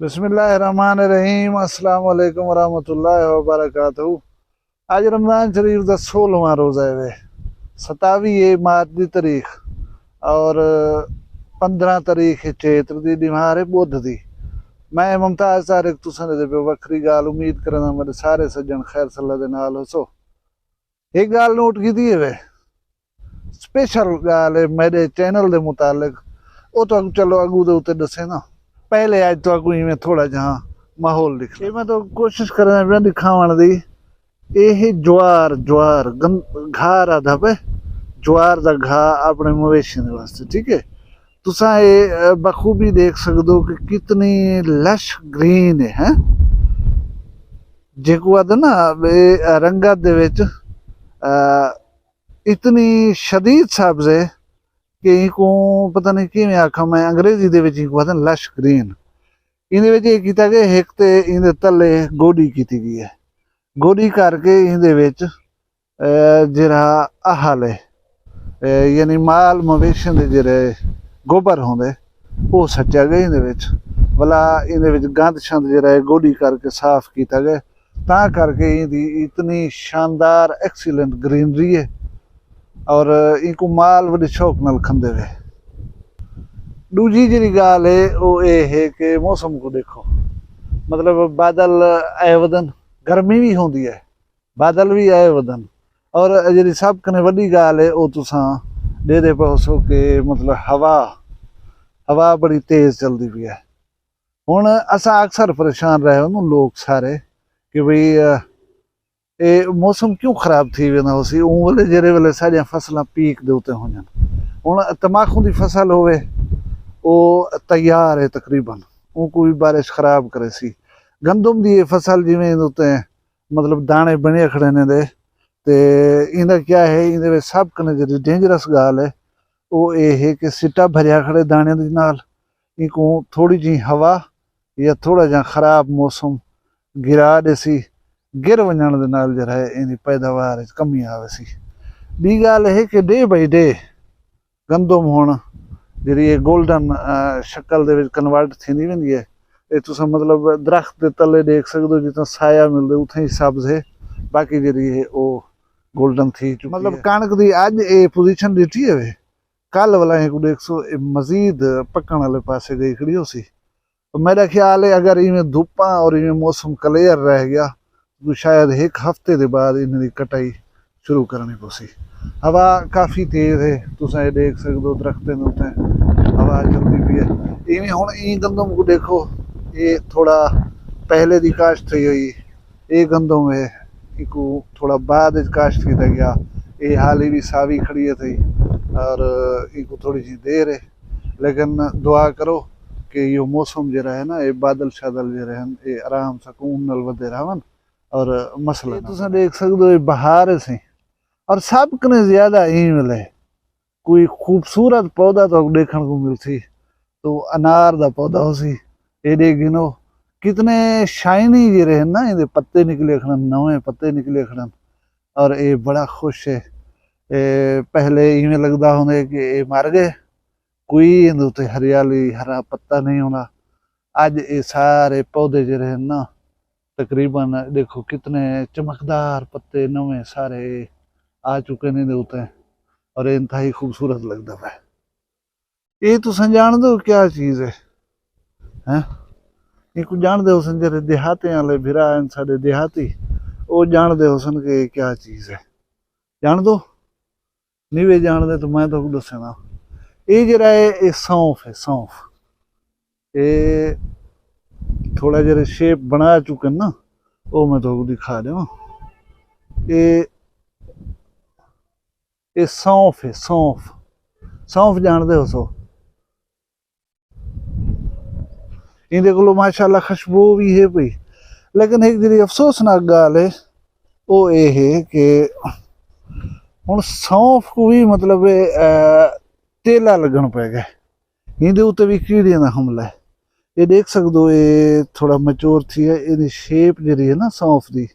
बिस्मिल्लाहिर्रहमानिर्रहीम अस्सलाम वालेकुम वरहमतुल्लाहि वबरकातुहू। आज रमज़ान शरीफ का 16वां रोज़ा है। 27 मार्च की तारीख और 15 तारीख चेत्र की दिमार है बुध की। मैं मुमताज़ तारिक तुसां दे पे वखरी गाल उम्मीद करना मेरे सारे सज्जन खैर सल्ला दे नाल होसो। एक गाल नोट की है वे स्पेशल गाल है मेरे चैनल के मुतालिक वो तो चलो अगू दे उत्ते दसे ना। पहले आज तो अगू में थोड़ा जहाँ माहौल दिख मैं तो कोशिश कर रहा दिखावन दी। ये ज्वार ज्वार घा रहा पे ज्वार का घा अपने मवेशी वास्ते ठीक है। तुसा ये बखूबी देख सकते हो कि कितनी लश ग्रीन है जो आद ना रंगत दे विच इतनी शदीद सब्ज है कि इनको पता नहीं किवें आखा मैं अंग्रेजी दे विच इनको आदन लश ग्रीन। इहदे विच इह कीता गया हिक ते इहदे तले गोडी कीती गई है। गोडी करके इहदे विच जिहड़ा आहल है यानी माल मवेशियां दे जिहड़े गोबर होंदे वो सच्चा गया इहदे विच भला इहदे विच गंद शंद जिहड़ा गोडी करके साफ कीता गया तां करके इहदी इतनी शानदार एक्सीलेंट ग्रीनरी है और इनको माल बड़े शौक नाल खंदे वे। दूजी जी गाल है वो ये है कि मौसम को देखो मतलब बादल आए वदन गर्मी भी होंदी है बादल भी आए वदन और जी सब कने वड्डी गाल है वो तुसा दे पहुँचो कि मतलब हवा बड़ी तेज़ चलती पई है। हुण असां अक्सर परेशान रहे हो लोग सारे कि भाई ये मौसम क्यों खराब थी वेंदा होसी उन वेले जेड़े वेले साडियां फसलां पीक दे उत्ते होजन। हुण तमाकू की फसल होवे वो तैयार है तकरीबन उनको भी बारिश खराब करे सी। गंदम की फसल जिमें उत्ते मतलब दाने बने खड़े ने दे ते इंदा क्या है इंदे सब कने जी डेंजरस गाल है वो ये है कि सिट्टा भरिया खड़े दाने दे नाल इनको थोड़ी जी हवा या थोड़ा जा खराब मौसम गिरा देसी गिर वजण दे नाल जरा है इनकी पैदावार कमी आवे सी। ॿी गाल है कि डे बाई डे गंदम हुण जी गोल्डन शक्ल दे विच कन्वर्ट थींदी वेंदी है। ये तुसां मतलब दरख्त के तले देख सकते हो जितना साया मिलता उतना ही सब्ज है बाकी जी है वो गोल्डन थी चुकी मतलब कणक की अज ये पोजीशन दिठी है वे कल वाला एक देख सो मजीद पकण वाले पासे गई खड़ी हो सी। तो मेरा ख्याल है अगर इवें धुप्पा और इवें मौसम क्लियर रह गया तो शायद एक हफ्ते के बाद इन्हें कटाई शुरू करनी पोसी। हवा काफ़ी तेज़ है तुम ये देख सकते हो दरख्तें उत्ते हवा चलती पी है। इवें हुण ई गंदम को देखो ये थोड़ा पहले की काश्त थी हुई ये गंदम है इको थोड़ा बाद काश्त किया गया ये हाल ही भी सावी खड़ी है थी और इनको थोड़ी जी देर है लेकिन दुआ करो कि ये मौसम जरा है ना ये बादल शादल जरा है ये आराम सकून नाल वधे रहन और मसला तुम देख सकते हो ये बहार से और सब कने ज्यादा ई मिले कोई खूबसूरत पौधा तो देखने को मिलती तो अनार का पौधा हो सी ये देख गिनो कितने शाइनी जे रहे ना ये पत्ते निकले खड़न नवे पत्ते निकले खड़न और ये बड़ा खुश है। पहले इवें लगता होंगे कि ये मर गए कोई इहदे हरियाली हरा पत्ता नहीं होना अज ये सारे पौधे जे रहे ना तकरीबन देखो कितने चमकदार पत्ते नवे सारे आ चुके ने उत्ते और इंतहाई खूबसूरत लगता है। ये तुम जान दो क्या चीज़ है हैं इनको जान दो सन जरे देहाती वाले भिरा साढ़े देहाती वो जान दो सन कि क्या चीज़ है जान दो नहीं वे जान दे तो मैं तो दसना ये जरा है ये सौंफ है सौंफ ये थोड़ा जरा शेप बना चुके ना वो मैं तो दिखा दूँ ये सौंफ है सौंफ सौंफ जान दे सो इनके को माशाल्लाह खुशबू भी है पई लेकिन एक जी अफसोसनाक गाल है वो ये है कि हुण सौंफ को भी मतलब तेला लगन पै गया इहदे उत्ते भी कीड़ियां का हमला है। ये देख सकते हो ये थोड़ा मैच्योर थी है ये शेप जी है ना सौंफ की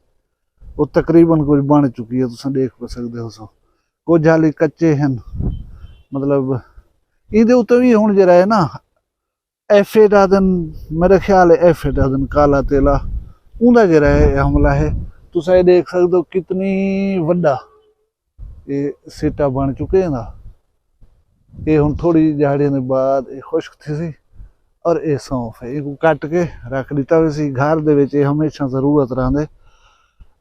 वो तकरीबन कुछ बन चुकी है तुम देख सकते हो सो कुछ हाली कच्चे हैं मतलब इहदे उत्ते भी हुण जरा है ना एफेडादन, मेरा ख्याल है एफेडादन काला तेला उनका जरा है हमला है। तुम ये देख सकते हो कितनी वड्डा ये सीटा बन चुके हैं ना। ये हुण थोड़ी झाड़ियों के बाद ये खुश्क थी सी और ये सौंफ है, इनको कट के रख दिता वैसे घर दे विच हमेशा जरूरत रहिंदे।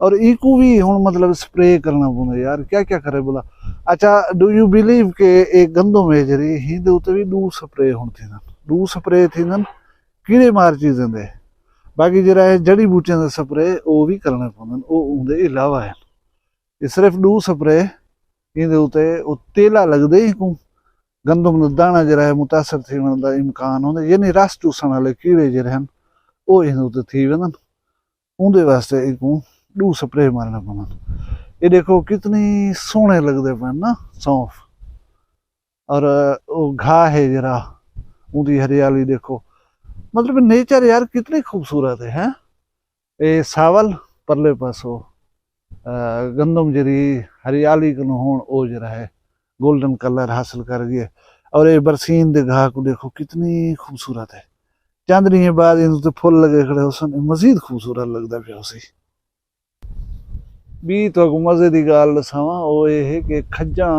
और इको भी हुण मतलब स्प्रे करना पौंदा यार, क्या क्या करे बोला। अच्छा डू यू बिलीव के एक गंदम है जरी हिंदे उत्ते भी 2 स्प्रे हुण थींदन, 2 स्प्रे थींदन कीड़े मार चीज़ें दे। बाकी जरा है जड़ी बूटियां दे स्प्रे वो भी करने पौंदन, वो उंदे अलावा है। ये सिर्फ 2 स्प्रे इहदे उत्ते वो तेला लगदे इको गंदम दा दाना जरा है मुतासर थीवण दा इम्कान होंदा, यानी रस चूसण वाले कीड़े जरे हन वो इहदे उत्ते थी वेंदन। उंदे वास्ते इको 2 स्प्रे मारने पौंदन। ये देखो कितनी सोहने लगदे पे ना सौंफ। और वो घा है जरा उनकी हरियाली देखो, मतलब नेचर यार कितनी खूबसूरत है। ये सावल परले पासो गंदम जरी हरियाली कन होण ओ जरा है गोल्डन कलर हासिल कर गई है। और ये बरसीन दे घा को देखो कितनी खूबसूरत है। चांदनी के बाद इन ते फुल लगे खड़े होसन, मजीद खूबसूरत लगता पिया सी। भी तो मजे की गल दसावां वो ये है कि खज्जा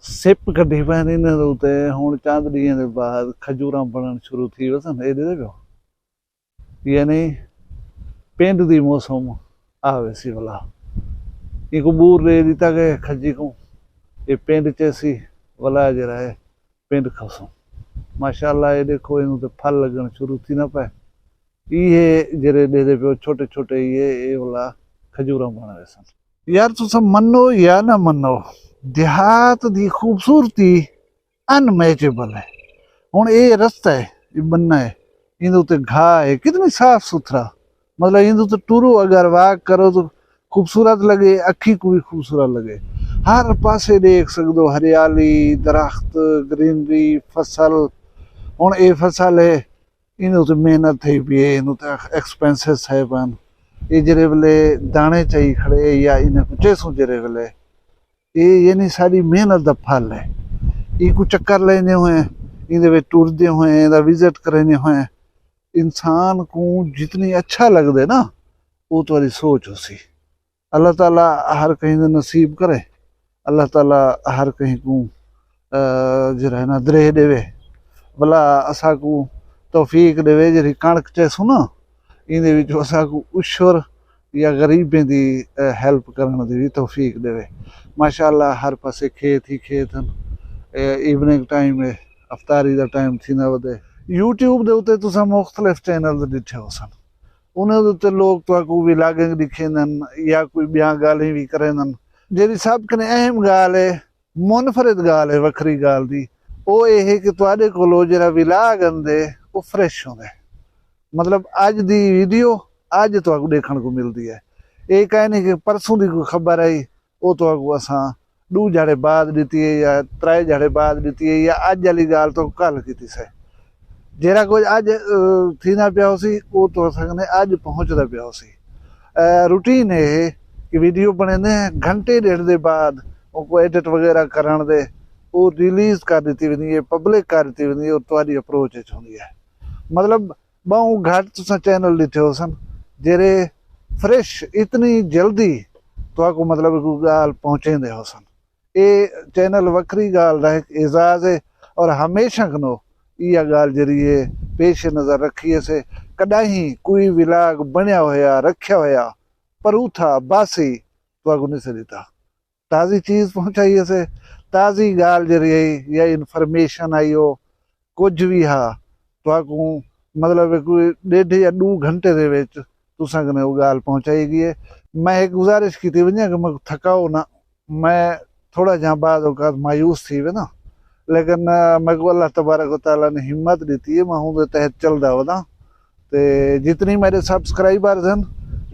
सिप कड्ढी पैन इन्हां दे उत्ते हुण चांदनियां दे बाद खजूरां बनन शुरू थी वसन। ये दे पियो यानी पिंड दी मौसम आवे सी वाला इको बूर दे दिता गए खजी को ये पिंड च सी वाला जरा है पिंड खसो माशाअल्लाह। ये देखो इन फल लगन शुरू थी ना पे ये जरे दे पे छोटे छोटे ये वाला खजूरा बना रहे सन। यार तुम मनो या ना मनो देहात दी खूबसूरती अनमैचेबल है। हुण ये रस्ता है ये बनना है इन उत्ते घा है कितनी साफ सुथरा, मतलब इन उत्ते टुरो अगर वाक करो तो खूबसूरत लगे, अखी को भी खूबसूरत लगे। हर पासे देख सकते हो हरियाली दरख्त ग्रीनरी फसल। हुण ये फसल है इन उत्ते मेहनत थी पी है, इन उत्ते एक्सपेंसिस है पन ये जरे वेले दाने चाहिए खड़े या इन्हें कुछ चेसों जरे वेले ये यानी सारी मेहनत का फल है। इको चक्कर लेने हुए इन टुरदे हुए विजिट करने हुए इंसान को जितनी अच्छा लगदे ना वो तुम्हारी सोच हो सी। अल्लाह ताला हर कहीं दे नसीब करे, अल्लाह ताला हर कहीं को जरा है ना दरेह देवे भला असा को तौफीक देवे। जरी कणक चैसू ना इहदे विच असा को उशर या गरीबें दी हेल्प करने दी भी तौफीक देवे। माशाअल्लाह हर पासे खेत ही खेत हैं। इवनिंग टाइम है अफतारी का टाइम थी ना वदे यूट्यूब दे उत्ते तुसां मुख्तलिफ चैनल दिखे हो सन उन्हें उत्ते लोग तो व्लॉगिंग दिखेंदन या कोई बियां गालें भी करेंदन। जेरी सब कने अहम गाल है मुनफरिद गाल है वखरी गाल दी वो ये है कि तुहाडे कोलों जेरा व्लॉग आंदे वो फ्रेश होंदे, मतलब अज दी वीडियो अज तुहानू देखने को मिलती है। ये कह नहीं कि परसों की कोई खबर आई वो तो असां 2 झाड़े बाद दी है या 3 झाड़े बाद दी है या अज वाली गाल तो कल की से जेरा कुछ अज थींदा पिया होसी वो तो असां अज पहुँचता पिया होसी। रूटीन है कि वीडियो बने घंटे 1.5 दे बाद वो एडिट वगैरह करण दे वो रिलीज कर दी वेंदी है, पब्लिक कर दी वेंदी है और तुहाडी अप्रोच होंदी है। मतलब बहु घट तुसां चैनल दिखे हो सन जेरे फ्रेश इतनी जल्दी तो मतलब कोई गाल पहुँचेंदे हो सन। ये चैनल वक्री गाल का एक एजाज है और हमेशा कनो यह गाल जरिए पेश नज़र रखिए से कदाही कोई व्लॉग बनया होया रखा होया परूथा बासी तो नहीं से दिता ताज़ी चीज़ पहुँचाइए से ताज़ी गाल जरिए या इन्फॉर्मेशन आई हो कुछ भी हाँ तो मतलब कोई 1.5 या 2 घंटे दे विच तुसां कने वो गाल पहुँचाई गई है। मैं एक गुजारिश की थी वजह कि मैं थकाओ ना, मैं थोड़ा जहाँ बाद औकात मायूस थी वे ना, लेकिन मैं को अल्लाह तबारक व तआला ने हिम्मत दी है मैं उनके तहत चलदा वदा। तो जितनी मेरे सब्सक्राइबर्स हैं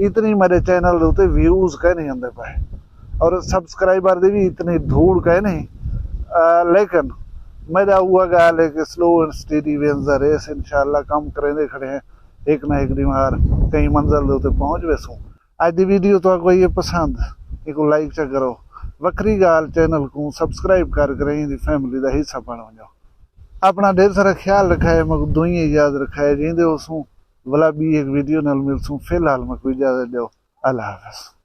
इतनी मेरे चैनल के उत्ते व्यूज़ कह नहीं आते पाए और सब्सक्राइबर की भी इतनी धूड़ कह नहीं, लेकिन मेरा हुआ गाल है कि slow and steady wins the race इंशाअल्लाह काम करेंदे खड़े हैं एक ना एक दिन बार कई मंजिल दे उत्ते पहुँच वैसूँ। अज दी वीडियो तो कोई ये पसंद इको लाइक च करो, वक्री गाल चैनल को सब्सक्राइब कर करें फैमिली का हिस्सा बन जाओ। अपना ढेर सारा ख्याल रखा है, मैं दुआएं याद रखा है। जींदे उसू वाला भी एक वीडियो नाल मिलसूं। फिलहाल मैं कोई इजाजत दो। अल्लाह हाफ़िज़।